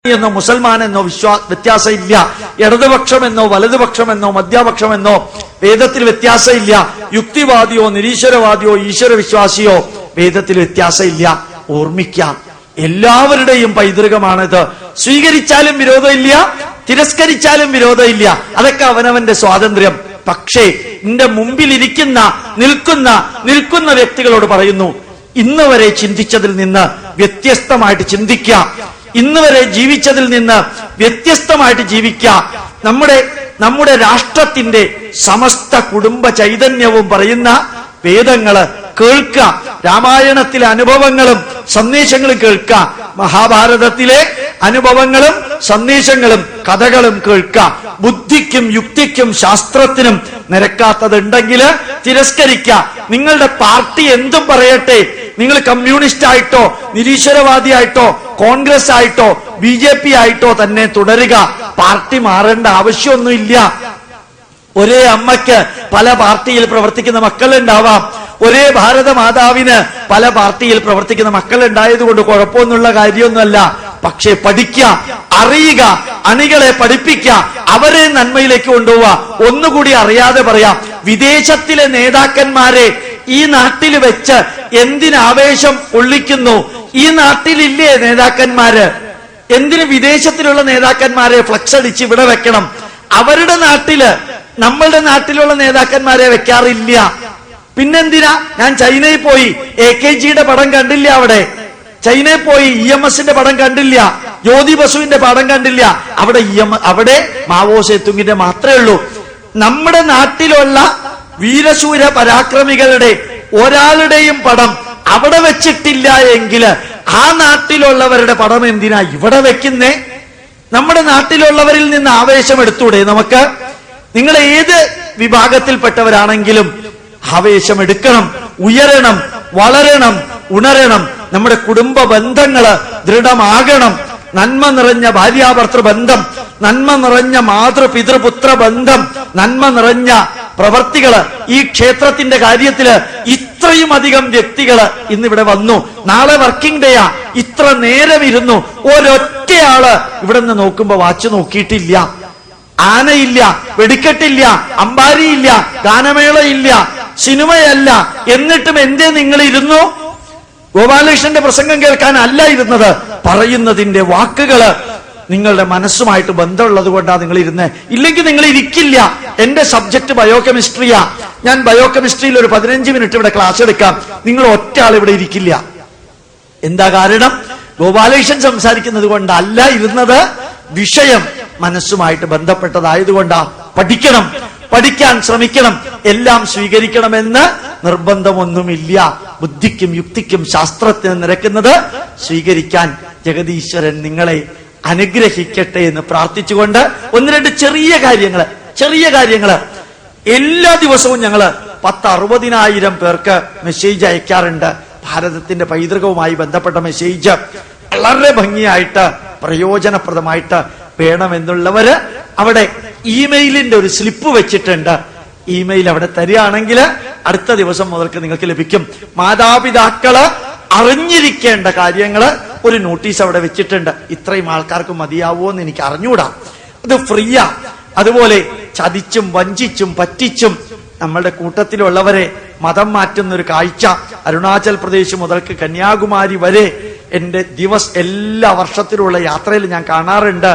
എന്നോ മുസൽമാനെന്നോ വ്യത്യാസമില്ല. ഇടതുപക്ഷമെന്നോ വലതുപക്ഷമെന്നോ മധ്യപക്ഷമെന്നോ വേദത്തിൽ വ്യത്യാസമില്ല. യുക്തിവാദിയോ നിരീശ്വരവാദിയോ ഈശ്വര വിശ്വാസിയോ വേദത്തിൽ വ്യത്യാസമില്ല. ഓർമ്മിക്കാം, എല്ലാവരുടെയും പൈതൃകമാണിത്. സ്വീകരിച്ചാലും വിരോധമില്ല, തിരസ്കരിച്ചാലും വിരോധമില്ല. അതൊക്കെ അവനവന്റെ സ്വാതന്ത്ര്യം. പക്ഷേ എന്റെ മുമ്പിലിരിക്കുന്ന നിൽക്കുന്ന വ്യക്തികളോട് പറയുന്നു, ഇന്ന് വരെ ചിന്തിച്ചതിൽ നിന്ന് വ്യത്യസ്തമായിട്ട് ചിന്തിക്കുക. ഇന്ന് വരെ ജീവിച്ചതിൽ നിന്ന് വ്യത്യസ്തമായിട്ട് ജീവിക്കുക. നമ്മുടെ രാഷ്ട്രത്തിന്റെ സമസ്ത കുടുംബ ചൈതന്യവും പറയുന്ന വേദങ്ങള് കേൾക്കുക. രാമായണത്തിലെ അനുഭവങ്ങളും സന്ദേശങ്ങളും കേൾക്കുക. മഹാഭാരതത്തിലെ അനുഭവങ്ങളും സന്ദേശങ്ങളും കഥകളും കേൾക്കുക. ബുദ്ധിക്കും യുക്തിക്കും ശാസ്ത്രത്തിനും നിരക്കാത്തതുണ്ടെങ്കിൽ തിരസ്കരിക്കുക. നിങ്ങളുടെ പാർട്ടി എന്തും പറയട്ടെ, നിങ്ങൾ കമ്മ്യൂണിസ്റ്റ് ആയിട്ടോ നിരീശ്വരവാദിയായിട്ടോ കോൺഗ്രസ് ആയിട്ടോ BJP ആയിട്ടോ തന്നെ തുടരുക. പാർട്ടി മാറേണ്ട ആവശ്യമൊന്നുമില്ല. ഒരേ അമ്മയ്ക്ക് പല പാർട്ടിയിൽ പ്രവർത്തിക്കുന്ന മക്കളുണ്ടാവാം. ഒരേ ഭാരതമാതാവിന് പല പാർട്ടിയിൽ പ്രവർത്തിക്കുന്ന മക്കൾ ഉണ്ടായതുകൊണ്ട് കുഴപ്പമൊന്നുള്ള കാര്യമൊന്നുമല്ല. പക്ഷെ പഠിക്കുക, അറിയുക, അണികളെ പഠിപ്പിക്കുക, അവരെ നന്മയിലേക്ക് കൊണ്ടുപോവുക. ഒന്നുകൂടി അറിയാതെ പറയാം, വിദേശത്തിലെ നേതാക്കന്മാരെ ഈ നാട്ടിൽ വെച്ച് എന്തിനാവേശം കൊള്ളിക്കുന്നു? ഈ നാട്ടിലില്ലേ നേതാക്കന്മാര്? എന്തിന് വിദേശത്തിലുള്ള നേതാക്കന്മാരെ ഫ്ലക്സ് അടിച്ച് ഇവിടെ വെക്കണം? അവരുടെ നാട്ടില് നമ്മളുടെ നാട്ടിലുള്ള നേതാക്കന്മാരെ വെക്കാറില്ല. പിന്നെന്തിനാ? ഞാൻ ചൈനയിൽ പോയി AKGയുടെ പടം കണ്ടില്ല. ചൈനയിൽ പോയി EMSന്റെ പടം കണ്ടില്ല. ജ്യോതി ബസുവിന്റെ പടം കണ്ടില്ല. അവിടെ മാവോ സേതുങ്ങിന്റെ മാത്രമേ ഉള്ളൂ. നമ്മുടെ നാട്ടിലുള്ള വീരശൂര പരാക്രമികളുടെ ഒരാളുടെയും പടം അവിടെ വെച്ചിട്ടില്ല എങ്കിൽ ആ നാട്ടിലുള്ളവരുടെ പടം എന്തിനാ ഇവിടെ വെക്കുന്നേ? നമ്മുടെ നാട്ടിലുള്ളവരിൽ നിന്ന് ആവേശം എടുത്തൂടെ നമുക്ക്? നിങ്ങൾ ഏത് വിഭാഗത്തിൽപ്പെട്ടവരാണെങ്കിലും ആവേശം എടുക്കണം, ഉയരണം, വളരണം, ഉണരണം. നമ്മുടെ കുടുംബ ബന്ധങ്ങള് ദൃഢമാകണം. നന്മ നിറഞ്ഞ ഭാര്യാഭർത്തൃ ബന്ധം, നന്മ നിറഞ്ഞ മാതൃപിതൃപുത്ര ബന്ധം, നന്മ നിറഞ്ഞ പ്രവർത്തികള്. ഈ ക്ഷേത്രത്തിന്റെ കാര്യത്തില് ഇത്രയും അധികം വ്യക്തികള് ഇന്നിവിടെ വന്നു. നാളെ വർക്കിംഗ് ഡേയാ. ഇത്ര നേരം ഇരുന്നു. ഒരൊറ്റയാള് ഇവിടെ നിന്ന് നോക്കുമ്പോ വാച്ച് നോക്കിയിട്ടില്ല. ആനയില്ല, വെടിക്കെട്ടില്ല, അമ്പാരിയില്ല, ഗാനമേളയില്ല, സിനിമയല്ല. എന്നിട്ടും എന്തേ നിങ്ങൾ ഇരുന്നു? ഗോപാലകൃഷ്ണന്റെ പ്രസംഗം കേൾക്കാൻ അല്ല ഇരുന്നത്. പറയുന്നതിന്റെ വാക്കുകള് നിങ്ങളുടെ മനസ്സുമായിട്ട് ബന്ധമുള്ളത് കൊണ്ടാണ് നിങ്ങൾ ഇരുന്നത്. ഇല്ലെങ്കിൽ നിങ്ങൾ ഇരിക്കില്ല. എന്റെ സബ്ജക്ട് ബയോകെമിസ്ട്രിയാ. ഞാൻ ബയോകെമിസ്ട്രിയിൽ ഒരു 15 മിനിറ്റ് ഇവിടെ ക്ലാസ് എടുക്കാം. നിങ്ങൾ ഒറ്റ ആൾ ഇവിടെ ഇരിക്കില്ല. എന്താ കാരണം? ഗോപാലകൃഷ്ണൻ സംസാരിക്കുന്നത് കൊണ്ടല്ല ഇരുന്നത്. വിഷയം മനസ്സുമായിട്ട് ബന്ധപ്പെട്ടതായതുകൊണ്ടാ. പഠിക്കണം, പഠിക്കാൻ ശ്രമിക്കണം, എല്ലാം സ്വീകരിക്കണമെന്ന് നിർബന്ധമൊന്നുമില്ല. ബുദ്ധിക്കും യുക്തിക്കും ശാസ്ത്രത്തിനും നിരക്കുന്നത് സ്വീകരിക്കാൻ ജഗദീശ്വരൻ നിങ്ങളെ അനുഗ്രഹിക്കട്ടെ എന്ന് പ്രാർത്ഥിച്ചുകൊണ്ട് 1-2 ചെറിയ കാര്യങ്ങള് എല്ലാ ദിവസവും ഞങ്ങള് 10-60,000 പേർക്ക് മെസ്സേജ് അയക്കാറുണ്ട്. ഭാരതത്തിന്റെ പൈതൃകവുമായി ബന്ധപ്പെട്ട മെസ്സേജ് വളരെ ഭംഗിയായിട്ട് പ്രയോജനപ്രദമായിട്ട് വേണമെന്നുള്ളവര് അവിടെ ഇമെയിലിന്റെ ഒരു സ്ലിപ്പ് വെച്ചിട്ടുണ്ട്. ഇമെയിൽ അവിടെ തരികയാണെങ്കിൽ അടുത്ത ദിവസം മുതൽക്ക് നിങ്ങൾക്ക് ലഭിക്കും. മാതാപിതാക്കള് അറിഞ്ഞിരിക്കേണ്ട കാര്യങ്ങള് ഒരു നോട്ടീസ് അവിടെ വെച്ചിട്ടുണ്ട്. ഇത്രയും ആൾക്കാർക്ക് മതിയാവോ എന്ന് എനിക്ക് അറിഞ്ഞൂടാ. അത് ഫ്രീയാ. അതുപോലെ ചതിച്ചും വഞ്ചിച്ചും പറ്റിച്ചും നമ്മളുടെ കൂട്ടത്തിലുള്ളവരെ മതം മാറ്റുന്ന ഒരു കാഴ്ച അരുണാചൽ പ്രദേശ് മുതൽക്ക് കന്യാകുമാരി വരെ എന്റെ എല്ലാ വർഷത്തിലുള്ള യാത്രയിൽ ഞാൻ കാണാറുണ്ട്.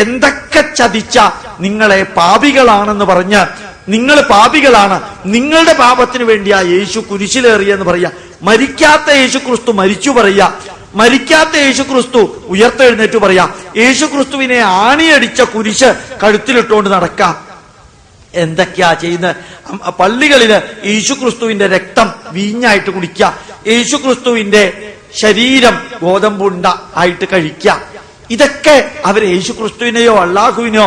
എന്തൊക്കെ ചതിച്ച നിങ്ങളെ പാപികളാണെന്ന് പറഞ്ഞ്, നിങ്ങൾ പാപികളാണ്, നിങ്ങളുടെ പാപത്തിന് വേണ്ടിയാ യേശു കുരിശിലേറിയെന്ന് പറയാ. മരിക്കാത്ത യേശു ക്രിസ്തു മരിച്ചു പറയാ. മരിക്കാത്ത യേശു ക്രിസ്തു ഉയർത്തെഴുന്നേറ്റു പറയാ. യേശു ക്രിസ്തുവിനെ ആണിയടിച്ച കുരിശ് കഴുത്തിലിട്ടുകൊണ്ട് നടക്കാം. എന്തൊക്കെയാ ചെയ്യുന്നത്? പള്ളികളില് യേശു ക്രിസ്തുവിന്റെ രക്തം വീഞ്ഞായിട്ട് കുടിക്കുക, യേശു ക്രിസ്തുവിന്റെ ശരീരം ഗോതമ്പുണ്ട ആയിട്ട് കഴിക്കുക. ഇതൊക്കെ അവര് യേശു ക്രിസ്തുവിനെയോ അള്ളാഹുവിനെയോ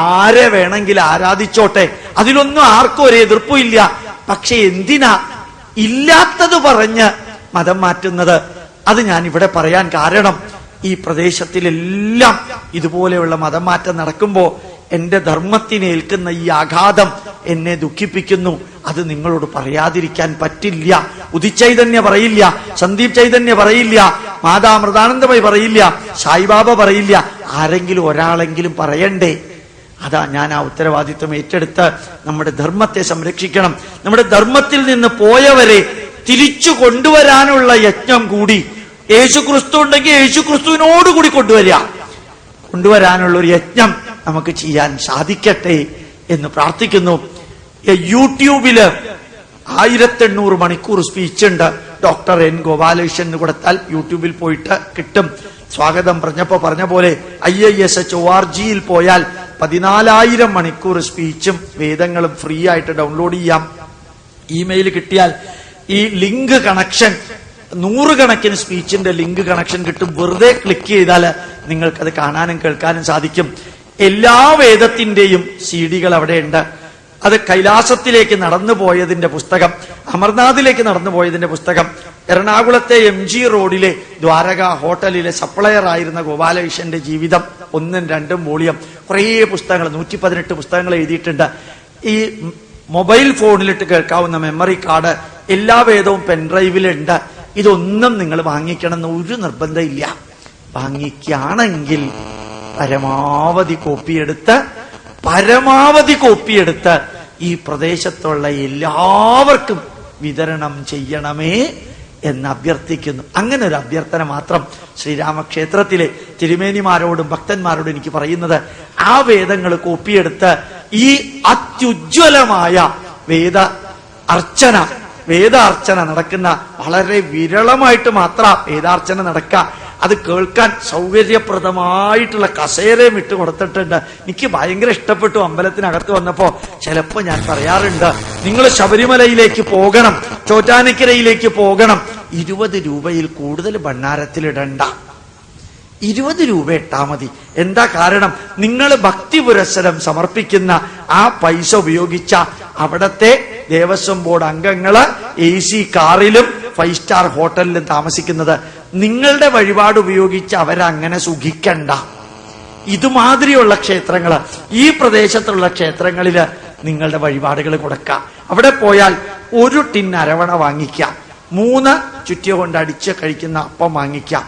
ആരെ വേണമെങ്കിൽ ആരാധിച്ചോട്ടെ, അതിലൊന്നും ആർക്കും ഒരു എതിർപ്പുമില്ല. പക്ഷെ എന്തിനാ ഇല്ലാത്തത് പറഞ്ഞ് മതം മാറ്റുന്നത്? അത് ഞാൻ ഇവിടെ പറയാൻ കാരണം, ഈ പ്രദേശത്തിലെല്ലാം ഇതുപോലെയുള്ള മതം മാറ്റം നടക്കുമ്പോ എന്റെ ധർമ്മത്തിന് ഏൽക്കുന്ന ഈ ആഘാതം എന്നെ ദുഃഖിപ്പിക്കുന്നു. അത് നിങ്ങളോട് പറയാതിരിക്കാൻ പറ്റില്ല. ഉദിത് ചൈതന്യ പറയില്ല, സന്ദീപ് ചൈതന്യ പറയില്ല, മാതാ അമൃതാനന്ദമയി പറയില്ല, സായിബാബ പറയില്ല, ആരെങ്കിലും ഒരാളെങ്കിലും പറയണ്ടേ? അതാ ഞാൻ ആ ഉത്തരവാദിത്വം ഏറ്റെടുത്ത് നമ്മുടെ ധർമ്മത്തെ സംരക്ഷിക്കണം. നമ്മുടെ ധർമ്മത്തിൽ നിന്ന് പോയവരെ തിരിച്ചു കൊണ്ടുവരാനുള്ള യജ്ഞം കൂടി യേശുക്രിസ്തു ഉണ്ടെങ്കിൽ യേശുക്രിസ്തുവിനോടുകൂടി കൊണ്ടുവരാനുള്ള ഒരു യജ്ഞം നമുക്ക് ചെയ്യാൻ സാധിക്കട്ടെ എന്ന് പ്രാർത്ഥിക്കുന്നു. യൂട്യൂബില് 1800 മണിക്കൂർ സ്പീച്ച് ഉണ്ട്. ഡോക്ടർ എൻ ഗോപാലകൃഷ്ണൻ കൊടുത്താൽ യൂട്യൂബിൽ പോയിട്ട് കിട്ടും. സ്വാഗതം പറഞ്ഞ പോലെ IISHORG പോയാൽ 14,000 മണിക്കൂർ സ്പീച്ചും വേദങ്ങളും ഫ്രീ ആയിട്ട് ഡൗൺലോഡ് ചെയ്യാം. ഇമെയിൽ കിട്ടിയാൽ ഈ ലിങ്ക് കണക്ഷൻ 100 കണക്കിന് സ്പീച്ചിന്റെ ലിങ്ക് കണക്ഷൻ കിട്ടും. വെറുതെ ക്ലിക്ക് ചെയ്താൽ നിങ്ങൾക്കത് കാണാനും കേൾക്കാനും സാധിക്കും. എല്ലാ വേദത്തിന്റെയും CD-കൾ അവിടെ ഉണ്ട്. അത് കൈലാസത്തിലേക്ക് നടന്നു പോയതിന്റെ പുസ്തകം, അമർനാഥിലേക്ക് നടന്നു പോയതിന്റെ പുസ്തകം, എറണാകുളത്തെ MG റോഡിലെ ദ്വാരക ഹോട്ടലിലെ സപ്ലയർ ആയിരുന്ന ഗോപാലകൃഷ്ണന്റെ ജീവിതം 1, 2 വോളിയം, കുറേ പുസ്തകങ്ങൾ, 118 പുസ്തകങ്ങൾ എഴുതിയിട്ടുണ്ട്. ഈ മൊബൈൽ ഫോണിലിട്ട് കേൾക്കാവുന്ന മെമ്മറി കാർഡ് എല്ലാ വേദവും പെൻഡ്രൈവിലുണ്ട്. ഇതൊന്നും നിങ്ങൾ വാങ്ങിക്കണമെന്ന് ഒരു നിർബന്ധമില്ല. വാങ്ങിക്കുകയാണെങ്കിൽ പരമാവധി കോപ്പിയെടുത്ത് ഈ പ്രദേശത്തുള്ള എല്ലാവർക്കും വിതരണം ചെയ്യണമേ എന്ന് അഭ്യർത്ഥിക്കുന്നു. അങ്ങനെ ഒരു അഭ്യർത്ഥന മാത്രം ശ്രീരാമക്ഷേത്രത്തിലെ തിരുമേനിമാരോടും ഭക്തന്മാരോടും എനിക്ക് പറയുന്നത്, ആ വേദങ്ങൾ കോപ്പിയെടുത്ത് ഈ അത്യുജ്വലമായ വേദാർച്ചന നടക്കുന്ന, വളരെ വിരളമായിട്ട് മാത്രം വേദാർച്ചന നടക്കുക, അത് കേൾക്കാൻ സൗകര്യപ്രദമായിട്ടുള്ള കസേരയും ഇട്ട് കൊടുത്തിട്ടുണ്ട്. എനിക്ക് ഭയങ്കര ഇഷ്ടപ്പെട്ടു. അമ്പലത്തിനകത്ത് വന്നപ്പോ ചിലപ്പോ ഞാൻ പറയാറുണ്ട്, നിങ്ങൾ ശബരിമലയിലേക്ക് പോകണം, ചോറ്റാനിക്കരയിലേക്ക് പോകണം, 20 രൂപയിൽ കൂടുതൽ ഭണ്ഡാരത്തിലിടണ്ട, 20 രൂപ ഇട്ടാ മതി. എന്താ കാരണം? നിങ്ങൾ ഭക്തി പുരസ്സരം സമർപ്പിക്കുന്ന ആ പൈസ ഉപയോഗിച്ച അവിടത്തെ ദേവസ്വം ബോർഡ് അംഗങ്ങള് AC കാറിലും 5 സ്റ്റാർ ഹോട്ടലിലും താമസിക്കുന്നത്. നിങ്ങളുടെ വഴിപാട് ഉപയോഗിച്ച് അവരങ്ങനെ സുഖിക്കണ്ട. ഇതുമാതിരിയുള്ള ക്ഷേത്രങ്ങള്, ഈ പ്രദേശത്തുള്ള ക്ഷേത്രങ്ങളില് നിങ്ങളുടെ വഴിപാടുകൾ കൊടുക്കുക. അവിടെ പോയാൽ 1 ടിൻ അരവണ വാങ്ങിക്കാം, 3 ചുറ്റിയ കൊണ്ട് അടിച്ച് കഴിക്കുന്ന അപ്പം വാങ്ങിക്കാം,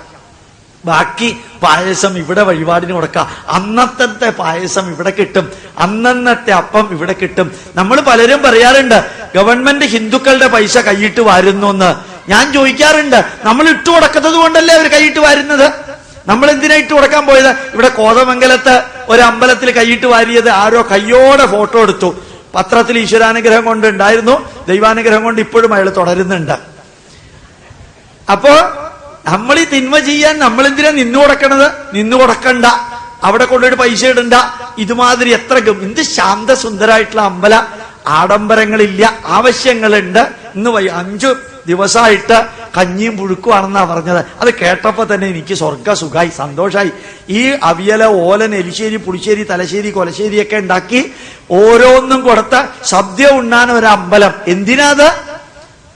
ബാക്കി പായസം ഇവിടെ വഴിപാടിന് കൊടുക്കാം. അന്നത്തെ പായസം ഇവിടെ കിട്ടും, അന്നത്തെ അപ്പം ഇവിടെ കിട്ടും. നമ്മൾ പലരും പറയാറുണ്ട്, ഗവൺമെന്റ് ഹിന്ദുക്കളുടെ പൈസ കൈയിട്ട് വാരുന്നു എന്ന്. ഞാൻ ചോദിക്കാറുണ്ട്, നമ്മൾ ഇട്ടു കൊടുക്കുന്നത് കൊണ്ടല്ലേ അവർ കൈയിട്ട് വാരുന്നത്? നമ്മൾ എന്തിനാ ഇട്ട് കൊടുക്കാൻ പോയത്? ഇവിടെ കോതമംഗലത്ത് ഒരു അമ്പലത്തിൽ കൈയിട്ട് വാരിയത് ആരോ കയ്യോടെ ഫോട്ടോ എടുത്തു. പത്രത്തിൽ ഈശ്വരാനുഗ്രഹം കൊണ്ട് ഉണ്ടായിരുന്നു, ദൈവാനുഗ്രഹം കൊണ്ട് ഇപ്പോഴും അയാൾ തുടരുന്നുണ്ട്. അപ്പോ നമ്മൾ ഈ തിന്മ ചെയ്യാൻ നമ്മൾ എന്തിനാ നിന്നു കൊടുക്കണ്ട, അവിടെ കൊണ്ടുപോയിട്ട് പൈസ ഇടണ്ട. ഇതുമാതിരി എന്ത് ശാന്തസുന്ദരായിട്ടുള്ള അമ്പല, ആഡംബരങ്ങളില്ല, ആവശ്യങ്ങളുണ്ട്. ഇന്ന് 5 ദിവസമായിട്ട് കഞ്ഞിയും പുഴുക്കുവാണെന്നാ പറഞ്ഞത്. അത് കേട്ടപ്പോ തന്നെ എനിക്ക് സുഖായി, സന്തോഷായി. ഈ അവിയല, ഓലൻ, എലിശ്ശേരി, പുളിശ്ശേരി, തലശ്ശേരി, കൊലശ്ശേരിയൊക്കെ ഉണ്ടാക്കി ഓരോന്നും കൊടുത്ത സദ്യ ഉണ്ണാൻ ഒരു അമ്പലം. എന്തിനാത്?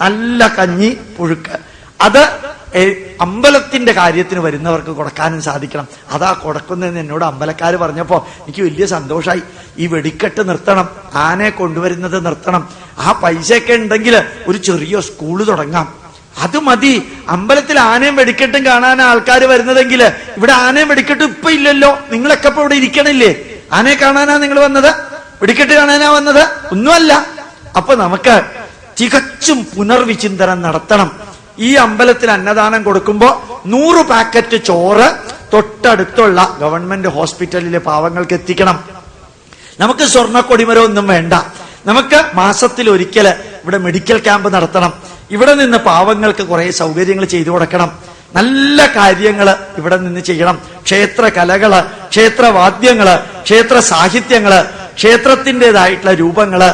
നല്ല കഞ്ഞി, പുഴുക്ക്. അത് അമ്പലത്തിന്റെ കാര്യത്തിന് വരുന്നവർക്ക് കൊടുക്കാനും സാധിക്കണം. അതാ കൊടുക്കുന്നതെന്ന് എന്നോട് അമ്പലക്കാര് പറഞ്ഞപ്പോ എനിക്ക് വലിയ സന്തോഷായി. ഈ വെടിക്കെട്ട് നിർത്തണം, ആനയെ കൊണ്ടുവരുന്നത് നിർത്തണം. ആ പൈസയൊക്കെ ഉണ്ടെങ്കിൽ ഒരു ചെറിയ സ്കൂള് തുടങ്ങാം. അത് മതി. അമ്പലത്തിൽ ആനയും വെടിക്കെട്ടും കാണാൻ ആൾക്കാർ വരുന്നതെങ്കിൽ ഇവിടെ ആനയും വെടിക്കെട്ടും ഇപ്പൊ ഇല്ലല്ലോ. നിങ്ങളൊക്കെ ഇപ്പൊ ഇവിടെ ഇരിക്കണില്ലേ? ആനയെ കാണാനാ നിങ്ങൾ വന്നത്? വെടിക്കെട്ട് കാണാനാ വന്നത്? ഒന്നുമല്ല. അപ്പൊ നമുക്ക് തികച്ചും പുനർവിചിന്തനം നടത്തണം. ഈ അമ്പലത്തിൽ അന്നദാനം കൊടുക്കുമ്പോ 100 പാക്കറ്റ് ചോറ് തൊട്ടടുത്തുള്ള ഗവൺമെന്റ് ഹോസ്പിറ്റലിലെ പാവങ്ങൾക്ക് എത്തിക്കണം. നമുക്ക് സ്വർണ്ണക്കൊടിമരം ഒന്നും വേണ്ട. നമുക്ക് മാസത്തിൽ ഒരിക്കൽ ഇവിടെ മെഡിക്കൽ ക്യാമ്പ് നടത്തണം. ഇവിടെ നിന്ന് പാവങ്ങൾക്ക് കുറെ സൗകര്യങ്ങൾ ചെയ്തു കൊടുക്കണം. നല്ല കാര്യങ്ങൾ ഇവിടെ നിന്ന് ചെയ്യണം. ക്ഷേത്ര കലകള്, ക്ഷേത്രവാദ്യങ്ങള്, ക്ഷേത്ര സാഹിത്യങ്ങള്, ക്ഷേത്രത്തിൻ്റെതായിട്ടുള്ള രൂപങ്ങള്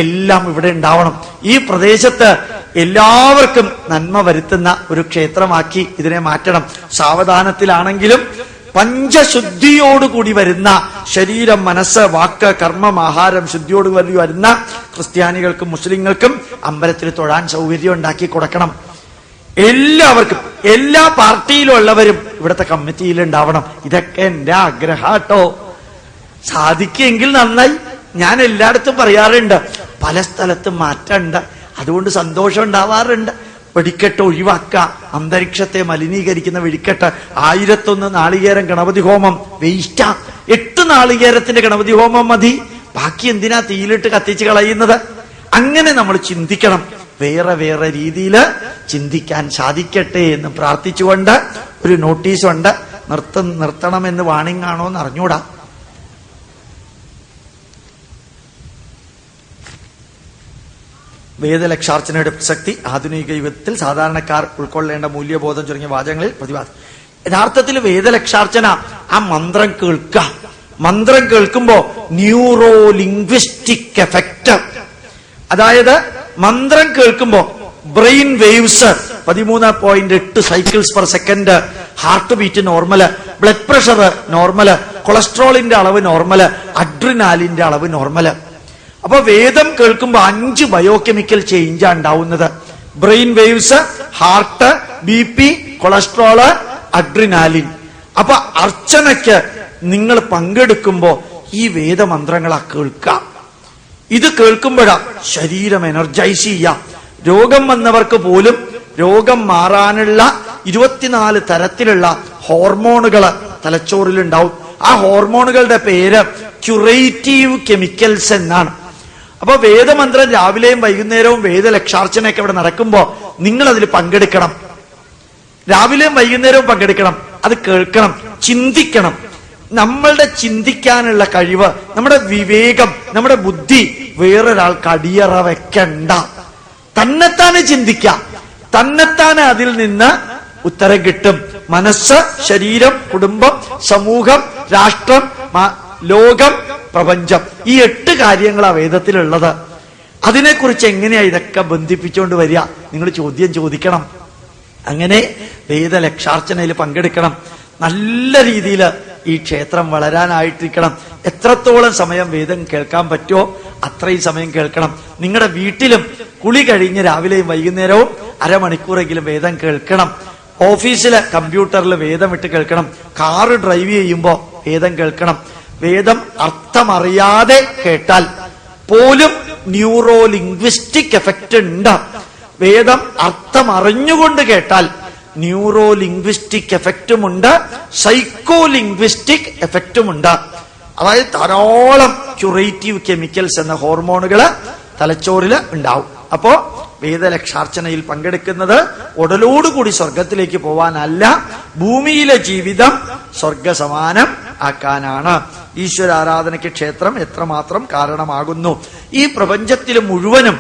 എല്ലാം ഇവിടെ ഉണ്ടാവണം. ഈ പ്രദേശത്ത് എല്ലാവർക്കും നന്മ വരുത്തുന്ന ഒരു ക്ഷേത്രമാക്കി ഇതിനെ മാറ്റണം. സാവധാനത്തിലാണെങ്കിലും പഞ്ചശുദ്ധിയോടുകൂടി വരുന്ന ശരീരം, മനസ്സ്, വാക്ക്, കർമ്മം, ആഹാരം ശുദ്ധിയോടുകൂടി വരുന്ന ക്രിസ്ത്യാനികൾക്കും മുസ്ലിങ്ങൾക്കും അമ്പലത്തിൽ തൊഴാൻ സൗകര്യം ഉണ്ടാക്കി കൊടുക്കണം. എല്ലാവർക്കും, എല്ലാ പാർട്ടിയിലുള്ളവരും ഇവിടുത്തെ കമ്മിറ്റിയിൽ ഉണ്ടാവണം. ഇതൊക്കെ എന്റെ ആഗ്രഹാട്ടോ. സാധിക്കുമെങ്കിൽ നന്നായി. ഞാൻ എല്ലായിടത്തും പറയാറുണ്ട്, പല സ്ഥലത്തും മാറ്റമുണ്ട്, അതുകൊണ്ട് സന്തോഷം ഉണ്ടാവാറുണ്ട്. വെടിക്കെട്ട് ഒഴിവാക്കുക. അന്തരീക്ഷത്തെ മലിനീകരിക്കുന്ന വെടിക്കെട്ട്. 1001 നാളികേരം ഗണപതി ഹോമം വേസ്റ്റാ. 8 നാളികേരത്തിന്റെ ഗണപതി ഹോമം മതി. ബാക്കി എന്തിനാ തീയിലിട്ട് കത്തിച്ച് കളയുന്നത്? അങ്ങനെ നമ്മൾ ചിന്തിക്കണം. വേറെ വേറെ രീതിയിൽ ചിന്തിക്കാൻ സാധിക്കട്ടെ എന്ന് പ്രാർത്ഥിച്ചുകൊണ്ട് ഒരു നോട്ടീസുണ്ട്. നിർത്തണമെന്ന് വാണിംഗ് ആണോ എന്ന് അറിഞ്ഞൂടാ. വേദലക്ഷാർച്ചനയുടെ പ്രസക്തി ആധുനിക യുഗത്തിൽ സാധാരണക്കാർ ഉൾക്കൊള്ളേണ്ട മൂല്യബോധം തുടങ്ങിയ വാചകങ്ങളിൽ പ്രതിപാദം. യഥാർത്ഥത്തിൽ വേദലക്ഷാർച്ചന ആ മന്ത്രം കേൾക്കുക. മന്ത്രം കേൾക്കുമ്പോ ന്യൂറോ ലിംഗ്വിസ്റ്റിക് എഫക്റ്റ്, അതായത് മന്ത്രം കേൾക്കുമ്പോ brain waves 13.8 cycles per second, heart beat normal, blood pressure normal, കൊളസ്ട്രോളിന്റെ അളവ് നോർമല്, അഡ്രിനാലിന്റെ അളവ് നോർമല്. അപ്പൊ വേദം കേൾക്കുമ്പോ 5 ബയോകെമിക്കൽ ചേഞ്ചാ ഉണ്ടാവുന്നത്. Brain waves, heart, BP, cholesterol, adrenaline. അപ്പൊ അർച്ചനയ്ക്ക് നിങ്ങൾ പങ്കെടുക്കുമ്പോ ഈ വേദമന്ത്രങ്ങളാ കേൾക്കാം. ഇത് കേൾക്കുമ്പോഴാ ശരീരം എനർജൈസ് ചെയ്യാം. രോഗം വന്നവർക്ക് പോലും രോഗം മാറാനുള്ള 24 തരത്തിലുള്ള ഹോർമോണുകള് തലച്ചോറിലുണ്ടാവും. ആ ഹോർമോണുകളുടെ പേര് ക്യൂറേറ്റീവ് കെമിക്കൽസ് എന്നാണ്. അപ്പൊ വേദമന്ത്രം രാവിലെയും വൈകുന്നേരവും വേദലക്ഷാർച്ചനയൊക്കെ ഇവിടെ നടക്കുമ്പോ നിങ്ങൾ അതിൽ പങ്കെടുക്കണം. രാവിലെയും വൈകുന്നേരവും പങ്കെടുക്കണം. അത് കേൾക്കണം, ചിന്തിക്കണം. നമ്മളുടെ ചിന്തിക്കാനുള്ള കഴിവ്, നമ്മുടെ വിവേകം, നമ്മുടെ ബുദ്ധി വേറൊരാൾക്ക് അടിയറ വെക്കണ്ട. തന്നെത്താനെ ചിന്തിക്കാം. തന്നെത്താനെ അതിൽ നിന്ന് ഉത്തരം കിട്ടും. മനസ്സ്, ശരീരം, കുടുംബം, സമൂഹം, രാഷ്ട്രം, ലോകം, പ്രപഞ്ചം, ഈ 8 കാര്യങ്ങളാ വേദത്തിലുള്ളത്. അതിനെക്കുറിച്ച് എങ്ങനെയാ ഇതൊക്കെ ബന്ധിപ്പിച്ചുകൊണ്ട് വരിക? നിങ്ങൾ ചോദ്യം ചോദിക്കണം. അങ്ങനെ വേദലക്ഷാർച്ചനയിൽ പങ്കെടുക്കണം. നല്ല രീതിയിൽ ഈ ക്ഷേത്രം വളരാനായിട്ടിരിക്കണം. എത്രത്തോളം സമയം വേദം കേൾക്കാൻ പറ്റുമോ അത്രയും സമയം കേൾക്കണം. നിങ്ങളുടെ വീട്ടിലും കുളി കഴിഞ്ഞ് രാവിലെയും വൈകുന്നേരവും അരമണിക്കൂറെങ്കിലും വേദം കേൾക്കണം. ഓഫീസിലെ കമ്പ്യൂട്ടറിൽ വേദം ഇട്ട് കേൾക്കണം. കാറ് ഡ്രൈവ് ചെയ്യുമ്പോ വേദം കേൾക്കണം. വേദം അർത്ഥമറിയാതെ കേട്ടാൽ പോലും ന്യൂറോ ലിംഗ്വിസ്റ്റിക് എഫക്റ്റ് ഉണ്ട്. വേദം അർത്ഥം അറിഞ്ഞുകൊണ്ട് കേട്ടാൽ ന്യൂറോ ലിംഗ്വിസ്റ്റിക് എഫക്റ്റുമുണ്ട്, സൈക്കോ ലിംഗ്വിസ്റ്റിക് എഫക്റ്റുമുണ്ട്. അതായത് ധാരാളം ക്യൂറേറ്റീവ് കെമിക്കൽസ് എന്ന ഹോർമോണുകള് തലച്ചോറില് ഉണ്ടാവും. അപ്പോ വേദലക്ഷാർച്ചനയിൽ പങ്കെടുക്കുന്നത് ഉടലോടുകൂടി സ്വർഗത്തിലേക്ക് പോവാനല്ല, ഭൂമിയിലെ ജീവിതം സ്വർഗസമാനം ആക്കാനാണ്. ഈശ്വര ആരാധനയ്ക്ക് ക്ഷേത്രം എത്രമാത്രം കാരണമാകുന്നു. ഈ പ്രപഞ്ചത്തിൽ മുഴുവനും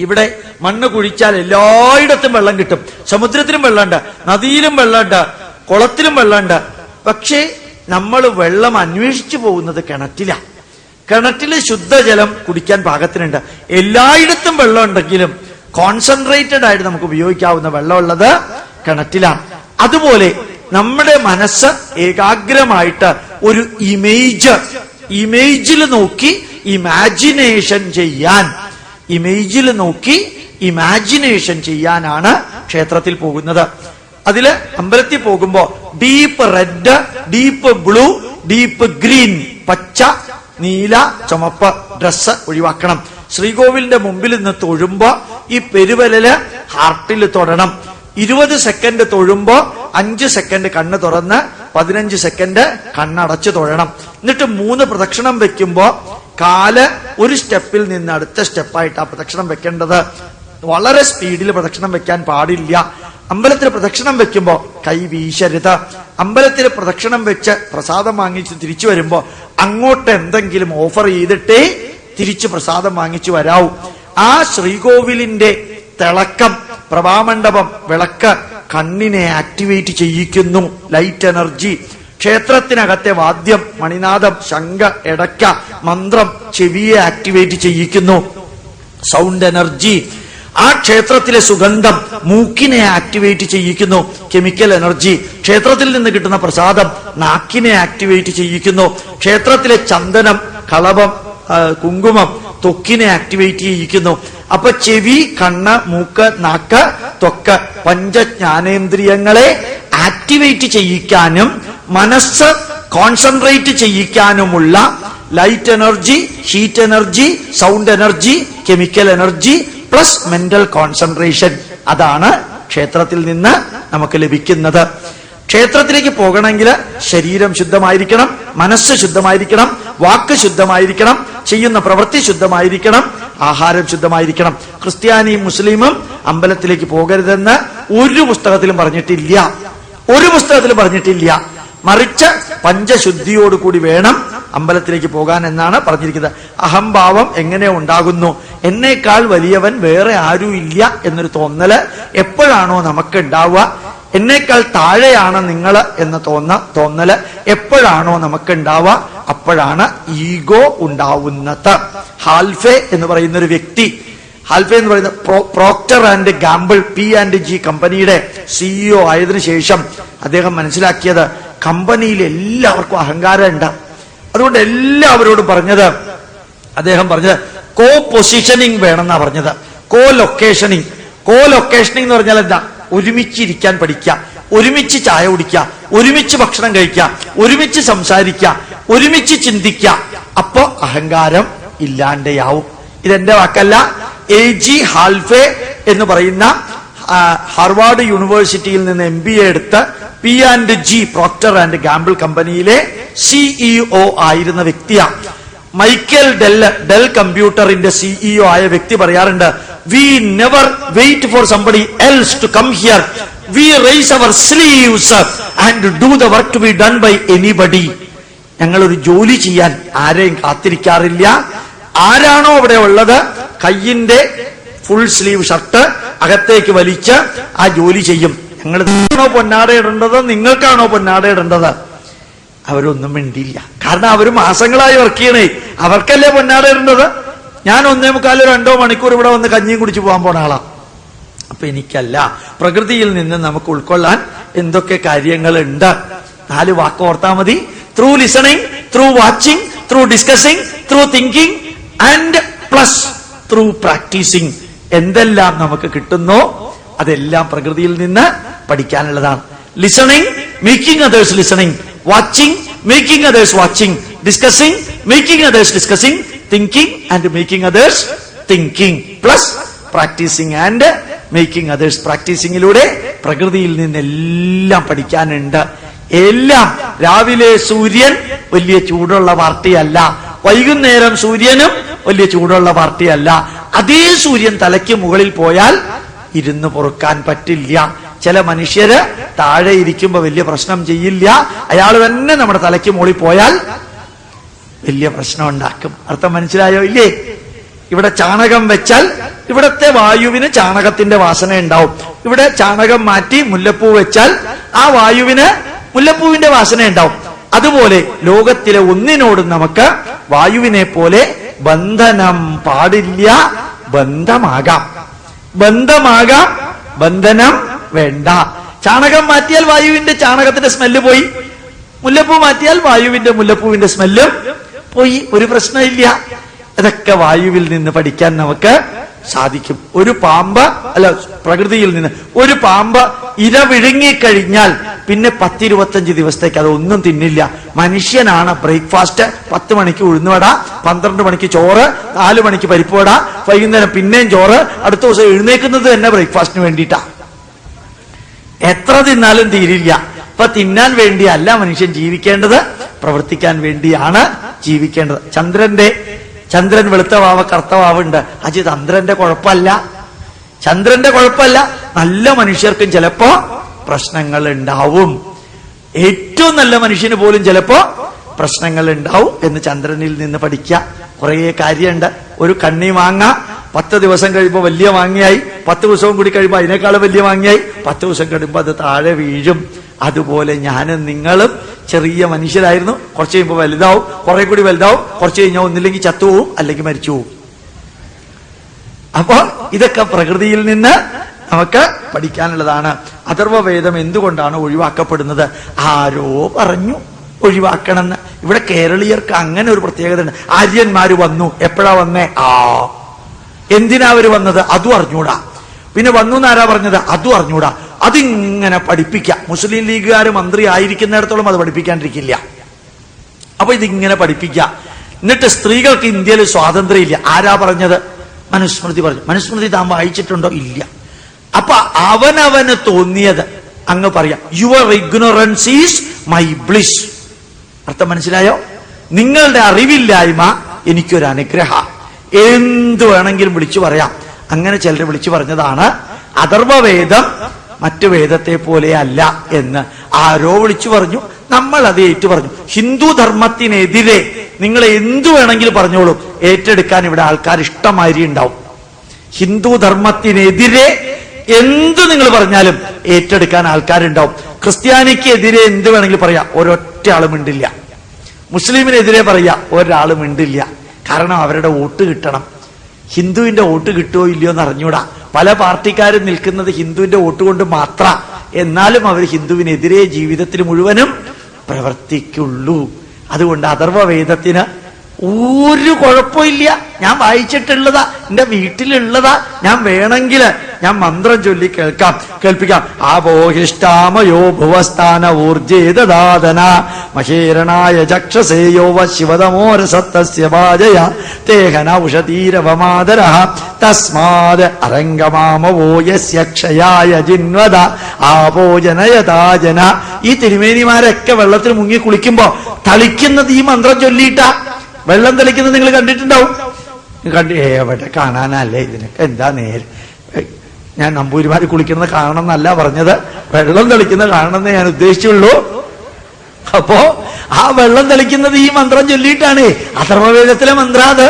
ഇവിടെ മണ്ണ് കുഴിച്ചാൽ എല്ലായിടത്തും വെള്ളം കിട്ടും. സമുദ്രത്തിലും വെള്ളമുണ്ട്, നദിയിലും വെള്ളമുണ്ട്, കുളത്തിലും വെള്ളമുണ്ട്. പക്ഷേ നമ്മൾ വെള്ളം അന്വേഷിച്ചു പോകുന്നത് കിണറ്റിലാണ്. കിണറ്റില് ശുദ്ധജലം കുടിക്കാൻ പാകത്തിനുണ്ട്. എല്ലായിടത്തും വെള്ളം ഉണ്ടെങ്കിലും കോൺസെൻട്രേറ്റഡ് ആയിട്ട് നമുക്ക് ഉപയോഗിക്കാവുന്ന വെള്ളമുള്ളത് കിണറ്റിലാണ്. അതുപോലെ നമ്മുടെ മനസ്സ് ഏകാഗ്രമായിട്ട് ഒരു ഇമേജിൽ നോക്കി ഇമാജിനേഷൻ ചെയ്യാനാണ് ക്ഷേത്രത്തിൽ പോകുന്നത്. അതില് അമ്പലത്തിൽ പോകുമ്പോ deep red, deep blue, deep green, പച്ച, നീല, ചുമപ്പ് ഡ്രസ്സ് ഒഴിവാക്കണം. ശ്രീകോവിലിന്റെ മുമ്പിൽ നിന്ന് തൊഴുമ്പോ ഈ പെരുവരല് ഹാർട്ടിൽ തൊടണം. 20 സെക്കൻഡ് തൊഴുമ്പോ 5 സെക്കൻഡ് കണ്ണ് തുറന്ന് 15 സെക്കൻഡ് കണ്ണടച്ച് തൊഴണം. എന്നിട്ട് 3 പ്രദക്ഷിണം വെക്കുമ്പോ കാല് ഒരു സ്റ്റെപ്പിൽ നിന്ന് അടുത്ത സ്റ്റെപ്പായിട്ട് ആ പ്രദക്ഷിണം വെക്കേണ്ടത്. വളരെ സ്പീഡിൽ പ്രദക്ഷിണം വെക്കാൻ പാടില്ല. അമ്പലത്തിൽ പ്രദക്ഷിണം വെക്കുമ്പോ കൈ വീശരുത്. അമ്പലത്തിൽ പ്രദക്ഷിണം വെച്ച് പ്രസാദം വാങ്ങിച്ച് തിരിച്ചു വരുമ്പോ അങ്ങോട്ട് എന്തെങ്കിലും ഓഫർ ചെയ്തിട്ടേ തിരിച്ച് പ്രസാദം വാങ്ങിച്ചു വരാവൂ. ആ ശ്രീകോവിലിന്റെ തിളക്കം, പ്രഭാമണ്ഡപം, വിളക്ക് കണ്ണിനെ ആക്ടിവേറ്റ് ചെയ്യിക്കുന്നു. Light energy. ക്ഷേത്രത്തിനകത്തെ വാദ്യം, മണിനാദം, ശംഖ, എടക്ക, മന്ത്രം ചെവിയെ ആക്ടിവേറ്റ് ചെയ്യിക്കുന്നു. Sound energy. ആ ക്ഷേത്രത്തിലെ സുഗന്ധം മൂക്കിനെ ആക്ടിവേറ്റ് ചെയ്യിക്കുന്നു. Chemical energy. ക്ഷേത്രത്തിൽ നിന്ന് കിട്ടുന്ന പ്രസാദം നാക്കിനെ ആക്ടിവേറ്റ് ചെയ്യിക്കുന്നു. ക്ഷേത്രത്തിലെ ചന്ദനം, കളഭം, കുങ്കുമം ത്വക്കിനെ ആക്ടിവേറ്റ് ചെയ്യിക്കുന്നു. അപ്പൊ ചെവി, കണ്ണ്, മൂക്ക്, നാക്ക്, ത്വക്ക് പഞ്ചജ്ഞാനേന്ദ്രിയങ്ങളെ ആക്ടിവേറ്റ് ചെയ്യിക്കാനും മനസ്സ് കോൺസെൻട്രേറ്റ് ചെയ്യിക്കാനുമുള്ള light energy, heat energy, sound energy, chemical energy plus mental concentration അതാണ് ക്ഷേത്രത്തിൽ നിന്ന് നമുക്ക് ലഭിക്കുന്നത്. ക്ഷേത്രത്തിലേക്ക് പോകണമെങ്കിൽ ശരീരം ശുദ്ധമായിരിക്കണം, മനസ്സ് ശുദ്ധമായിരിക്കണം, വാക്ക് ശുദ്ധമായിരിക്കണം, ചെയ്യുന്ന പ്രവൃത്തി ശുദ്ധമായിരിക്കണം, ആഹാരം ശുദ്ധമായിരിക്കണം. ക്രിസ്ത്യാനിയും മുസ്ലിമും അമ്പലത്തിലേക്ക് പോകരുതെന്ന് ഒരു പുസ്തകത്തിലും പറഞ്ഞിട്ടില്ല, ഒരു പുസ്തകത്തിലും പറഞ്ഞിട്ടില്ല. മറിച്ച് പഞ്ചശുദ്ധിയോടുകൂടി വേണം അമ്പലത്തിലേക്ക് പോകാൻ എന്നാണ് പറഞ്ഞിരിക്കുന്നത്. അഹംഭാവം എങ്ങനെ ഉണ്ടാകുന്നു? എന്നേക്കാൾ വലിയവൻ വേറെ ആരും ഇല്ല എന്നൊരു തോന്നല് എപ്പോഴാണോ നമുക്ക് ഉണ്ടാവുക, എന്നേക്കാൾ താഴെയാണ് നിങ്ങൾ എന്ന തോന്നല് എപ്പോഴാണോ നമുക്ക് ഉണ്ടാവുക, അപ്പോഴാണ് ഈഗോ ഉണ്ടാവുന്നത്. ഹാൽഫെ എന്ന് പറയുന്ന ഒരു വ്യക്തി, ഹാൽഫെ എന്ന് പറയുന്ന പ്രോക്ടർ ആൻഡ് ഗാമ്പിൾ P&G കമ്പനിയുടെ CEO ആയതിനു ശേഷം അദ്ദേഹം മനസ്സിലാക്കിയത് കമ്പനിയിൽ എല്ലാവർക്കും അഹങ്കാരം ഉണ്ട്. അതുകൊണ്ട് എല്ലാവരോടും അദ്ദേഹം പറഞ്ഞത് കോ പൊസിഷനിങ് വേണമെന്നാ പറഞ്ഞത്. കോ ലൊക്കേഷനിങ് എന്ന് പറഞ്ഞാൽ എന്താ? ഒരുമിച്ചിരിക്കാൻ പഠിക്കുക, ഒരുമിച്ച് ചായ കുടിക്കുക, ഒരുമിച്ച് ഭക്ഷണം കഴിക്കുക, ഒരുമിച്ച് സംസാരിക്കുക, ഒരുമിച്ച് ചിന്തിക്കുക. അപ്പോ അഹങ്കാരം ഇല്ലാണ്ടെയാവും. ഇതെന്റെ വാക്കല്ല. A.G. ഹാൽഫെ എന്ന് പറയുന്ന ഹാർവാർഡ് യൂണിവേഴ്സിറ്റിയിൽ നിന്ന് MBA എടുത്ത് P&G പ്രോക്ടർ ആൻഡ് ഗാമ്പിൾ കമ്പനിയിലെ CEO ആയിരുന്ന വ്യക്തിയാണ്. മൈക്കൽ ഡെൽ കമ്പ്യൂട്ടറിന്റെ CEO ആയ വ്യക്തി പറയാറുണ്ട്, we never wait for somebody else to come here. We raise our sleeves and do the work to be done by anybody. ഞങ്ങളൊരു ജോലി ചെയ്യാൻ ആരെയും കാത്തിരിക്കാറില്ല. ആരാണോ അവിടെ ഉള്ളത് കയ്യിന്റെ ഫുൾ സ്ലീവ് ഷർട്ട് അകത്തേക്ക് വലിച്ച് ആ ജോലി ചെയ്യും. ഞങ്ങൾ പൊന്നാട ഇടേണ്ടത് നിങ്ങൾക്കാണോ പൊന്നാട ഇടേണ്ടത്? അവരൊന്നും മിണ്ടിയില്ല. കാരണം അവർ മാസങ്ങളായി വർക്ക് ചെയ്യണേ, അവർക്കല്ലേ പൊന്നാട ഇടേണ്ടത്. ഞാൻ 1.25 മണിക്കൂർ ഇവിടെ വന്ന് കഞ്ഞിയും കുടിച്ചു പോകാൻ പോണ ആളാ. അപ്പൊ എനിക്കല്ല. പ്രകൃതിയിൽ നിന്ന് നമുക്ക് ഉൾക്കൊള്ളാൻ എന്തൊക്കെ കാര്യങ്ങളുണ്ട്. 4 വാക്ക് ഓർത്താ മതി. Through listening, through watching, through discussing, through thinking and plus through practising. എന്തെല്ലാം നമുക്ക് കിട്ടുന്നോ അതെല്ലാം പ്രകൃതിയിൽ നിന്ന് പഠിക്കാനുള്ളതാണ്. Listening, making others listening. Watching, making others watching. Discussing, making others discussing. Thinking and making others thinking. Plus practising and making others പ്രാക്ടീസിങ്ങിലൂടെ പ്രകൃതിയിൽ നിന്നെല്ലാം പഠിക്കാനുണ്ട്. എല്ലാം. രാവിലെ സൂര്യൻ വലിയ ചൂടുള്ള പാർട്ടിയല്ല, വൈകുന്നേരം സൂര്യനും വലിയ ചൂടുള്ള പാർട്ടിയല്ല. അതേ സൂര്യൻ തലയ്ക്ക് മുകളിൽ പോയാൽ ഇരുന്ന് പൊറുക്കാൻ പറ്റില്ല. ചില മനുഷ്യര് താഴെ ഇരിക്കുമ്പോ വലിയ പ്രശ്നം ചെയ്യില്ല, അയാൾ തന്നെ നമ്മുടെ തലയ്ക്ക് മുകളിൽ പോയാൽ വലിയ പ്രശ്നം ഉണ്ടാക്കും. അർത്ഥം മനസ്സിലായോ ഇല്ലേ? ഇവിടെ ചാണകം വെച്ചാൽ ഇവിടത്തെ വായുവിന് ചാണകത്തിന്റെ വാസന ഉണ്ടാവും. ഇവിടെ ചാണകം മാറ്റി മുല്ലപ്പൂ വെച്ചാൽ ആ വായുവിന് മുല്ലപ്പൂവിന്റെ വാസന ഉണ്ടാവും. അതുപോലെ ലോകത്തിലെ ഒന്നിനോടും നമുക്ക് വായുവിനെ പോലെ ബന്ധനം പാടില്ല. ബന്ധമാകാം, ബന്ധനം വേണ്ട. ചാണകം മാറ്റിയാൽ വായുവിന്റെ ചാണകത്തിന്റെ സ്മെല്ല് പോയി, മുല്ലപ്പൂ മാറ്റിയാൽ വായുവിന്റെ മുല്ലപ്പൂവിന്റെ സ്മെല്ലും പോയി. ഒരു പ്രശ്നമില്ല. ഇതൊക്കെ വായുവിൽ നിന്ന് പഠിക്കാൻ നമുക്ക് സാധിക്കും. ഒരു പാമ്പ് പ്രകൃതിയിൽ നിന്ന് ഒരു പാമ്പ് ഇര വിഴുങ്ങിക്കഴിഞ്ഞാൽ പിന്നെ 10-25 ദിവസത്തേക്ക് അതൊന്നും തിന്നില്ല. മനുഷ്യനാണ് ബ്രേക്ക്ഫാസ്റ്റ് 10 മണിക്ക് ഉഴുന്നുവട, 12 മണിക്ക് ചോറ്, 4 മണിക്ക് പരിപ്പുവട, വൈകുന്നേരം പിന്നെയും ചോറ്, അടുത്ത ദിവസം എഴുന്നേക്കുന്നത് തന്നെ ബ്രേക്ക്ഫാസ്റ്റിന് വേണ്ടിയിട്ടാ. എത്ര തിന്നാലും തീരില്ല. അപ്പൊ തിന്നാൻ വേണ്ടിയല്ല മനുഷ്യൻ ജീവിക്കേണ്ടത്, പ്രവർത്തിക്കാൻ വേണ്ടിയാണ് ജീവിക്കേണ്ടത്. ചന്ദ്രൻ വെളുത്ത വാവ് കറുത്ത വാവുണ്ട്. അത് ചന്ദ്രന്റെ കുഴപ്പമല്ല, നല്ല മനുഷ്യർക്കും ചിലപ്പോ പ്രശ്നങ്ങൾ ഉണ്ടാവും. ഏറ്റവും നല്ല മനുഷ്യന് പോലും ചിലപ്പോ പ്രശ്നങ്ങൾ ഉണ്ടാവും എന്ന് ചന്ദ്രനിൽ നിന്ന് പഠിക്കുക. കുറെ കാര്യമുണ്ട്. ഒരു കണ്ണി മാങ്ങ 10 ദിവസം കഴിയുമ്പോൾ വലിയ മാങ്ങയായി, 10 ദിവസവും കൂടി കഴിയുമ്പോൾ അതിനേക്കാളും വലിയ മാങ്ങയായി, 10 ദിവസം കഴിയുമ്പോൾ അത് താഴെ വീഴും. അതുപോലെ ഞാനും നിങ്ങളും ചെറിയ മനുഷ്യരായിരുന്നു. കുറച്ച് കഴിയുമ്പോൾ വലുതാവും, കുറെ കൂടി വലുതാവും, കുറച്ച് കഴിഞ്ഞാൽ ഒന്നില്ലെങ്കിൽ ചത്തുപോവും, അല്ലെങ്കിൽ മരിച്ചു പോവും. അപ്പൊ ഇതൊക്കെ പ്രകൃതിയിൽ നിന്ന് നമുക്ക് പഠിക്കാനുള്ളതാണ്. അഥർവവേദം എന്തുകൊണ്ടാണ് ഒഴിവാക്കപ്പെടുന്നത്? ആരോ പറഞ്ഞു ഒഴിവാക്കണമെന്ന്. ഇവിടെ കേരളീയർക്ക് അങ്ങനെ ഒരു പ്രത്യേകത ഉണ്ട്. ആര്യന്മാര് വന്നു. എപ്പോഴാ വന്നേ? എന്തിനാ അവര് വന്നത്? അതും അറിഞ്ഞൂടാ. പിന്നെ വന്നു എന്നാരാ പറഞ്ഞത്? അതും അറിഞ്ഞൂടാ. അതിങ്ങനെ പഠിപ്പിക്കാം. മുസ്ലിം ലീഗുകാർ മന്ത്രി ആയിരിക്കുന്നിടത്തോളം അത് പഠിപ്പിക്കാണ്ടിരിക്കില്ല. അപ്പൊ ഇതിങ്ങനെ പഠിപ്പിക്കാം. എന്നിട്ട് സ്ത്രീകൾക്ക് ഇന്ത്യയിൽ സ്വാതന്ത്ര്യം ഇല്ല. ആരാ പറഞ്ഞത്? മനുസ്മൃതി പറഞ്ഞു. മനുസ്മൃതി താൻ വായിച്ചിട്ടുണ്ടോ? ഇല്ല. അപ്പൊ അവനവന് തോന്നിയത് അങ്ങ് പറയാം. Your ignorance is my bliss. അർത്ഥം മനസ്സിലായോ? നിങ്ങളുടെ അറിവില്ലായ്മ എനിക്കൊരു അനുഗ്രഹ. എന്തു വേണമെങ്കിലും വിളിച്ചു പറയാം. അങ്ങനെ ചിലർ വിളിച്ചു പറഞ്ഞതാണ് അഥർവവേദം മറ്റു വേദത്തെ പോലെ അല്ല എന്ന് ആരോ വിളിച്ചു പറഞ്ഞു. നമ്മൾ അത് ഏറ്റു പറഞ്ഞു. ഹിന്ദു ധർമ്മത്തിനെതിരെ നിങ്ങൾ എന്തു വേണമെങ്കിലും പറഞ്ഞോളൂ, ഏറ്റെടുക്കാൻ ഇവിടെ ആൾക്കാർ ഇഷ്ടമാതിരി ഉണ്ടാവും. ഹിന്ദു ധർമ്മത്തിനെതിരെ എന്തു നിങ്ങൾ പറഞ്ഞാലും ഏറ്റെടുക്കാൻ ആൾക്കാരുണ്ടാവും. ക്രിസ്ത്യാനിക്കെതിരെ എന്ത് വേണമെങ്കിലും പറയാം, ഒരൊറ്റ ആളും മിണ്ടില്ല. മുസ്ലിമിനെതിരെ പറയാ, ഒരാളും മിണ്ടില്ല. കാരണം അവരുടെ വോട്ട് കിട്ടണം. ഹിന്ദുവിന്റെ വോട്ട് കിട്ടുമോ ഇല്ലയോ എന്ന് അറിഞ്ഞൂടാ. പല പാർട്ടിക്കാരും നിൽക്കുന്നത് ഹിന്ദുവിന്റെ വോട്ട് കൊണ്ട് മാത്രം. എന്നാലും അവർ ഹിന്ദുവിനെതിരെ ജീവിതത്തിൽ മുഴുവനും പ്രവർത്തിക്കുള്ളൂ. അതുകൊണ്ട് അഥർവവേദത്തിന് ഒരു കുഴപ്പമില്ല. ഞാൻ വായിച്ചിട്ടുള്ളതാ, എന്റെ വീട്ടിലുള്ളതാ. ഞാൻ വേണമെങ്കിൽ ഞാൻ മന്ത്രം ചൊല്ലി കേൾപ്പിക്കാം. ആപോഹിഷ്ടാമയോ ഭുവസ്ഥാന ഊർജേദാദന മഹേരണായ ചക്ഷസേയോവ ശിവതമോരസത്തസ്യ വാജയ തേഹന ഉഷതീരവമാദര തസ്മാത് അരംഗമാമവോ യസ്യ ക്ഷയായ ജിൻവദ ആപോജനയതാജന. ഈ തിരുമേനിമാരൊക്കെ വെള്ളത്തിൽ മുങ്ങി കുളിക്കുമ്പോ തളിക്കുന്നത് ഈ മന്ത്രം ചൊല്ലിയിട്ടാ. വെള്ളം തെളിക്കുന്നത് നിങ്ങൾ കണ്ടിട്ടുണ്ടാവും. എവിടെ കാണാനല്ലേ? ഇതിനൊക്കെ എന്താ നേരെ? ഞാൻ നമ്പൂരിമാര് കുളിക്കുന്നത് കാണണം എന്നല്ല പറഞ്ഞത്, വെള്ളം തെളിക്കുന്നത് കാണണമെന്നേ ഞാൻ ഉദ്ദേശിച്ചുള്ളൂ. അപ്പോ ആ വെള്ളം തെളിക്കുന്നത് ഈ മന്ത്രം ചൊല്ലിയിട്ടാണ്. അഥർവവേദത്തിലെ മന്ത്രം അത്.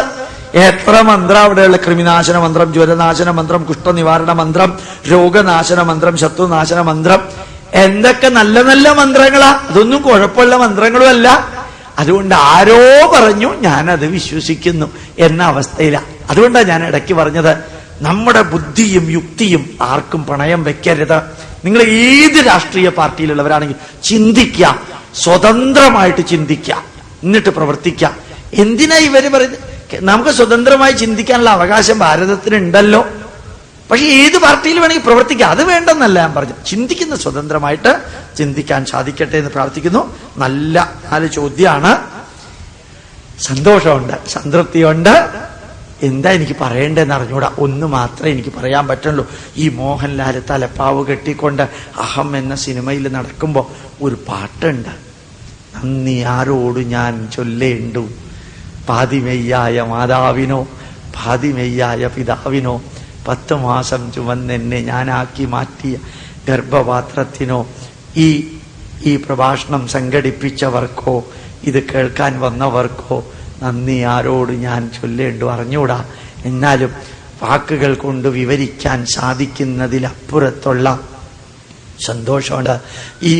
എത്ര മന്ത്രം അവിടെയുള്ള കൃമിനാശന മന്ത്രം, ജ്വരനാശന മന്ത്രം, കുഷ്ഠനിവാരണ മന്ത്രം, രോഗനാശന മന്ത്രം, ശത്രുനാശന മന്ത്രം, എന്തൊക്കെ നല്ല നല്ല മന്ത്രങ്ങളാ. അതൊന്നും കുഴപ്പമുള്ള മന്ത്രങ്ങളും അല്ല. അതുകൊണ്ട് ആരോ പറഞ്ഞു ഞാനത് വിശ്വസിക്കുന്നു എന്ന അവസ്ഥയിലാണ്. അതുകൊണ്ടാണ് ഞാൻ ഇടയ്ക്ക് പറഞ്ഞത്, നമ്മുടെ ബുദ്ധിയും യുക്തിയും ആർക്കും പണയം വെക്കരുത്. നിങ്ങൾ ഏത് രാഷ്ട്രീയ പാർട്ടിയിലുള്ളവരാണെങ്കിൽ ചിന്തിക്കുക, സ്വതന്ത്രമായിട്ട് ചിന്തിക്കുക, എന്നിട്ട് പ്രവർത്തിക്കുക. എന്തിനാ ഇവര് പറയുന്നത്? നമുക്ക് സ്വതന്ത്രമായി ചിന്തിക്കാനുള്ള അവകാശം ഭാരതത്തിനുണ്ടല്ലോ. പക്ഷെ ഏത് പാർട്ടിയിൽ വേണമെങ്കിൽ പ്രവർത്തിക്കുക, അത് വേണ്ടെന്നല്ല ഞാൻ പറഞ്ഞു. ചിന്തിക്കുന്ന സ്വതന്ത്രമായിട്ട് ചിന്തിക്കാൻ സാധിക്കട്ടെ എന്ന് പ്രാർത്ഥിക്കുന്നു. നല്ല 4 ചോദ്യമാണ്. സന്തോഷമുണ്ട്, സംതൃപ്തിയുണ്ട്. എന്താ എനിക്ക് പറയേണ്ടതെന്ന് അറിഞ്ഞൂടാ. ഒന്ന് മാത്രമേ എനിക്ക് പറയാൻ പറ്റുള്ളൂ. ഈ മോഹൻലാൽ തലപ്പാവ് കെട്ടിക്കൊണ്ട് അഹം എന്ന സിനിമയിൽ നടക്കുമ്പോ ഒരു പാട്ടുണ്ട്. നന്ദി ആരോട് ഞാൻ ചൊല്ലേണ്ടു, പാതിമെയ്യായ മാതാവിനോ പാതിമെയ്യായ പിതാവിനോ 10 മാസം ചുമന്നെന്നെ ഞാനാക്കി മാറ്റിയ ഗർഭപാത്രത്തിനോ ഈ പ്രഭാഷണം സംഘടിപ്പിച്ചവർക്കോ ഇത് കേൾക്കാൻ വന്നവർക്കോ നന്ദി ആരോട് ഞാൻ ചൊല്ലേണ്ടു അറിഞ്ഞൂടാ. എന്നാലും വാക്കുകൾ കൊണ്ട് വിവരിക്കാൻ സാധിക്കുന്നതിലപ്പുറത്തുള്ള സന്തോഷമുണ്ട്. ഈ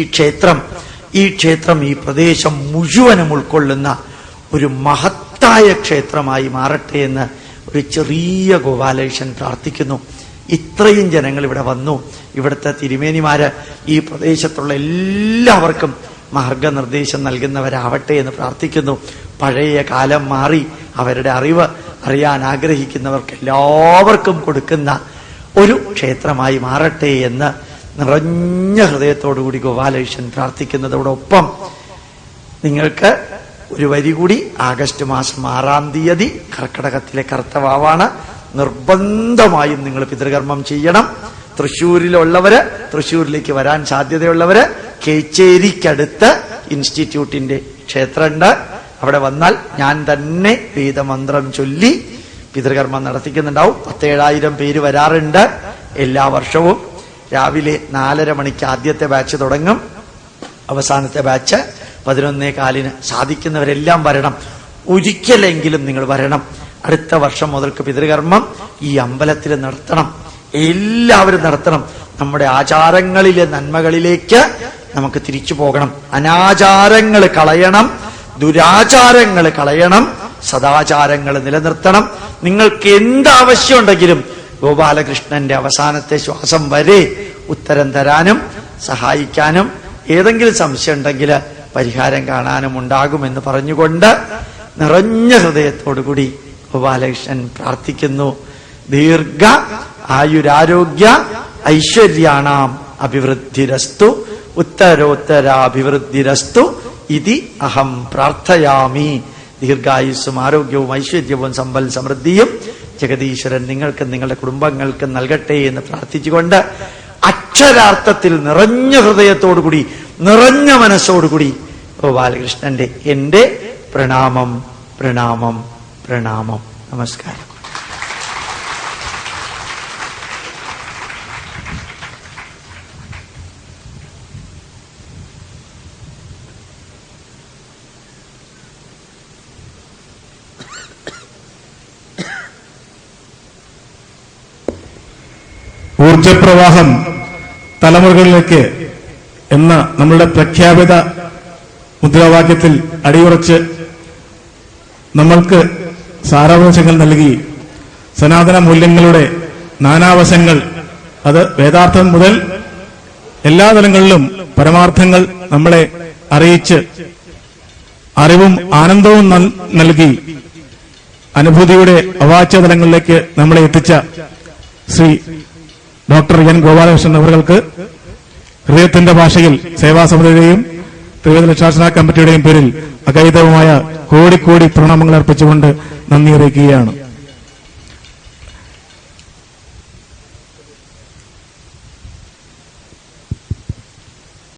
ക്ഷേത്രം ഈ പ്രദേശം മുഴുവനും ഉൾക്കൊള്ളുന്ന ഒരു മഹത്തായ ക്ഷേത്രമായി മാറട്ടെ എന്ന് ഒരു ചെറിയ ഗോപാലകൃഷ്ണൻ പ്രാർത്ഥിക്കുന്നു. ഇത്രയും ജനങ്ങൾ ഇവിടെ വന്നു. ഇവിടുത്തെ തിരുമേനിമാര് ഈ പ്രദേശത്തുള്ള എല്ലാവർക്കും മാർഗനിർദ്ദേശം നൽകുന്നവരാവട്ടെ എന്ന് പ്രാർത്ഥിക്കുന്നു. പഴയ കാലം മാറി അവരുടെ അറിവ് അറിയാൻ ആഗ്രഹിക്കുന്നവർക്ക് എല്ലാവർക്കും കൊടുക്കുന്ന ഒരു ക്ഷേത്രമായി മാറട്ടെ എന്ന് നിറഞ്ഞ ഹൃദയത്തോടുകൂടി ഗോപാലകൃഷ്ണൻ പ്രാർത്ഥിക്കുന്നതോടൊപ്പം നിങ്ങൾക്ക് ഒരു വരി കൂടി, ആഗസ്റ്റ് മാസം 6-ാം തീയതി കർക്കടകത്തിലെ കർത്തവാവാണ്. നിർബന്ധമായും നിങ്ങൾ പിതൃകർമ്മം ചെയ്യണം. തൃശ്ശൂരിലുള്ളവര്, തൃശ്ശൂരിലേക്ക് വരാൻ സാധ്യതയുള്ളവര്, കേച്ചേരിക്കടുത്ത് ഇൻസ്റ്റിറ്റ്യൂട്ടിന്റെ ക്ഷേത്രമുണ്ട്. അവിടെ വന്നാൽ ഞാൻ തന്നെ വേദമന്ത്രം ചൊല്ലി പിതൃകർമ്മം നടത്തിക്കുന്നുണ്ടാവും. 17,000 പേര് വരാറുണ്ട് എല്ലാ വർഷവും. രാവിലെ 4:30 മണിക്ക് ആദ്യത്തെ ബാച്ച് തുടങ്ങും. അവസാനത്തെ ബാച്ച് 11:15. സാധിക്കുന്നവരെല്ലാം വരണം. ഒരിക്കലെങ്കിലും നിങ്ങൾ വരണം. അടുത്ത വർഷം മുതൽക്ക് പിതൃകർമ്മം ഈ അമ്പലത്തിൽ നടത്തണം. എല്ലാവരും നടത്തണം. നമ്മുടെ ആചാരങ്ങളിലെ നന്മകളിലേക്ക് നമുക്ക് തിരിച്ചു പോകണം. അനാചാരങ്ങൾ കളയണം, ദുരാചാരങ്ങൾ കളയണം, സദാചാരങ്ങൾ നിലനിർത്തണം. നിങ്ങൾക്ക് എന്താവശ്യമുണ്ടെങ്കിലും ഗോപാലകൃഷ്ണന്റെ അവസാനത്തെ ശ്വാസം വരെ ഉത്തരം തരാനും സഹായിക്കാനും ഏതെങ്കിലും സംശയം ഉണ്ടെങ്കിൽ പരിഹാരം കാണാനും ഉണ്ടാകുമെന്ന് പറഞ്ഞുകൊണ്ട് നിറഞ്ഞ ഹൃദയത്തോടുകൂടി ഗോപാലകൃഷ്ണൻ പ്രാർത്ഥിക്കുന്നു. ദീർഘ ആയുരാരോഗ്യ ഐശ്വര്യാണാം അഭിവൃദ്ധിരസ്തു, ഉത്തരോത്തരാഭിവൃദ്ധിരസ്തു ഇതി അഹം പ്രാർത്ഥയാമി. ദീർഘായുസ്സും ആരോഗ്യവും ഐശ്വര്യവും സമ്പൽ സമൃദ്ധിയും ജഗദീശ്വരൻ നിങ്ങൾക്കും നിങ്ങളുടെ കുടുംബങ്ങൾക്കും നൽകട്ടെ എന്ന് പ്രാർത്ഥിച്ചുകൊണ്ട് അക്ഷരാർത്ഥത്തിൽ നിറഞ്ഞ ഹൃദയത്തോടുകൂടി നിറഞ്ഞ മനസ്സോടുകൂടി ഗോപാലകൃഷ്ണന്റെ എന്റെ പ്രണാമം, പ്രണാമം, പ്രണാമം, നമസ്കാരം. ഊർജപ്രവാഹം തലമുറകളിലേക്ക് എന്ന നമ്മളുടെ പ്രഖ്യാപിത മുദ്രാവാക്യത്തിൽ അടിയുറച്ച് നമ്മൾക്ക് സാരാംശങ്ങൾ നൽകി സനാതന മൂല്യങ്ങളുടെ നാനാവശങ്ങൾ, അത് വേദാർത്ഥം മുതൽ എല്ലാ തലങ്ങളിലും പരമാർത്ഥങ്ങൾ നമ്മളെ അറിയിച്ച് അറിവും ആനന്ദവും നൽകി അനുഭൂതിയുടെ അവാച്യതലങ്ങളിലേക്ക് നമ്മളെ എത്തിച്ച ശ്രീ ഡോക്ടർ എൻ ഗോപാലകൃഷ്ണൻ അവർക്ക് ഹൃദയത്തിന്റെ ഭാഷയിൽ സേവാസമിതിയുടെയും ത്രിവേദ ലക്ഷാസന കമ്മിറ്റിയുടെയും പേരിൽ അകൈതവുമായ കോടിക്കോടി പ്രണാമങ്ങൾ അർപ്പിച്ചുകൊണ്ട് നന്ദി അറിയിക്കുകയാണ്.